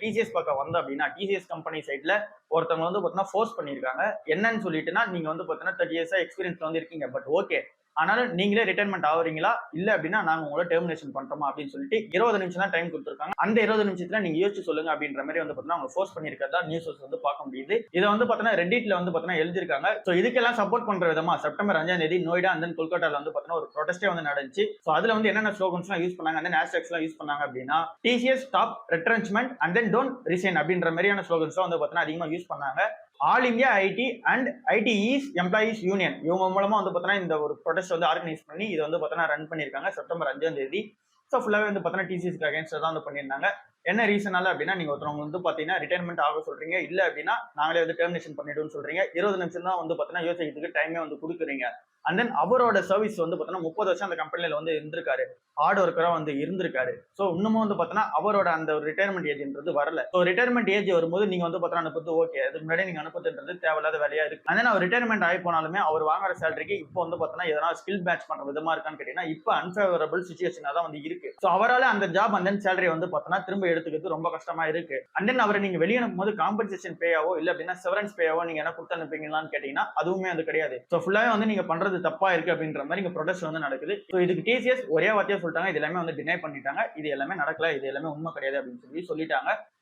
TCS பக்கம் வந்தோம் அப்படின்னா டிசிஎஸ் கம்பெனி சைட்ல ஒருத்தவங்க வந்து பார்த்தீங்கன்னா ஃபோர்ஸ் பண்ணியிருக்காங்க. என்னன்னு சொல்லிட்டுனா நீங்க வந்து பார்த்தீங்கன்னா 30 இயர்ஸா எக்ஸ்பீரியன்ஸ்ல வந்து இருக்கீங்க. பட் ஓகே, ஆனாலும் நீங்களே ரிட்டைர்மெண்ட் ஆகுறீங்களா இல்ல அப்படின்னா நாங்க உங்களை டெர்மினேஷன் பண்றோமா அப்படின்னு சொல்லிட்டு 20 நிமிஷம் தான் டைம் கொடுத்துருக்காங்க. அந்த 20 நிமிஷத்துல நீங்க யோசிச்சு சொல்லுங்க அப்படின்ற மாதிரி வந்து பாத்தீங்கன்னா அவங்க ஃபோர்ஸ் பண்ணிருக்கிறதா நியூஸ் வந்து பார்க்க முடியுது. இதை வந்து பாத்தீங்கன்னா ரெடிட்ல வந்து பாத்தீங்கன்னா எழுதிருக்காங்க. சோ இதுக்கெல்லாம் சப்போர்ட் பண்ற விதமா செப்டம்பர் 5ஆம் தேதி நோய்டா அண்ட் தென் கொல்கட்டால வந்து பாத்தீங்கன்னா ஒரு ப்ரொடெஸ்டே வந்து நடந்துச்சு. சோ அதுல வந்து என்னென்ன ஸ்லோகன்ஸ் எல்லாம் யூஸ் பண்ணாங்க, அந்த ஹேஷ்டேக்ஸ் எல்லாம் யூஸ் பண்ணாங்க அப்படின்னா TCS stop retrenchment and then don't resign அப்படின்ற மாதிரியான ஸ்லோகன்ஸ் வந்து பாத்தீங்கன்னா அதிகமா யூஸ் பண்ணாங்க. All India IT and ITES employees union இவங்க மூலமா வந்து பார்த்தீங்கன்னா இந்த ஒரு ப்ரொடெஸ்ட் வந்து ஆர்கனைஸ் பண்ணி இதை வந்து பார்த்தீங்கன்னா ரன் பண்ணியிருக்காங்க செப்டம்பர் 5ஆம் தேதி. ஸோ ஃபுல்லாகவே வந்து பார்த்தீங்கன்னா டிசிஎஸ்க்கு அகேன்ஸ்டாக தான் வந்து பண்ணியிருந்தாங்க. என்ன ரீசனால அப்படின்னா நீங்க ஒருத்தவங்க வந்து பாத்தீங்கன்னா ரிட்டைர்மெண்ட் ஆக சொல்றீங்க, இல்ல அப்படின்னா நாங்களே வந்து டெர்மினேஷன் பண்ணிடுவோம் சொல்றீங்க. 20 நிமிஷம் தான் வந்து பாத்தீங்கன்னா யோசிக்கிறதுக்கு டைமே வந்து கொடுக்குறீங்க. அண்ட் தென் அவரோட சர்வீஸ் வந்து பாத்தீங்கன்னா 30 வருஷம் அந்த கம்பெனில வந்து இருந்திருக்காரு, ஹார்ட் ஒர்க்கரா வந்து இருந்திருக்காரு. சோ இன்னமும் வந்து பாத்தீங்கன்னா அவரோட அந்த ஒரு ரிட்டைர்மெண்ட் ஏஜ்ன்றது வரல. சோ ரிட்டைர்மெண்ட் ஏஜ் வரும்போது நீங்க வந்து பாத்தீங்கன்னா அனுப்புறது ஓகே, அதுக்கு முன்னாடி நீங்க அனுப்புறதுன்றது தேவையில்லாத வேலையா இருக்கு. அண்ட் தென் அவர் ரிட்டைர்மெண்ட் ஆகி போனாலுமே அவர் வாங்குற சேலரிக்கு இப்போ வந்து பாத்தீங்கன்னா எதனா ஸ்கில் மேட்ச் பண்ற விதமா இருக்கான்னு கேட்டீங்கன்னா இப்ப அன்ஃபேவரபிள் சிச்சுவேஷனா தான் வந்து இருக்கு. சோ அவரால அந்த ஜாப் அண்ட் தென் சேலரி வந்து பாத்தீங்கன்னா திரும்ப எடுத்துக்கிறது ரொம்ப கஷ்டமா இருக்கு. அண்ட் தென் அவரை நீங்க வெளியே அனுப்பும் போது காம்பன்சேஷன் பேயாவோ இல்ல அப்படின்னா செவரன்ஸ் பேயாவோ நீங்க என்ன கொடுத்து அனுப்புவீங்களான்னு கேட்டீங்கன்னா அதுவுமே அது கிடையாது. சோ ஃபுல்லாவே வந்து நீங்க பண்றது தப்பா இருக்கு அப்படின்ற மாதிரி இங்க ப்ரொடெஸ்ட் வந்து நடக்குது. சோ இதுக்கு டிசிஎஸ் ஒரே வார்த்தையா சொல்லிட்டாங்க, இது எல்லாமே வந்து டினை பண்ணிட்டாங்க, இது எல்லாமே நடக்கல, இது எல்லாமே உண்மை கிடையாது அப்படின்னு சொல்லிட்டாங்க.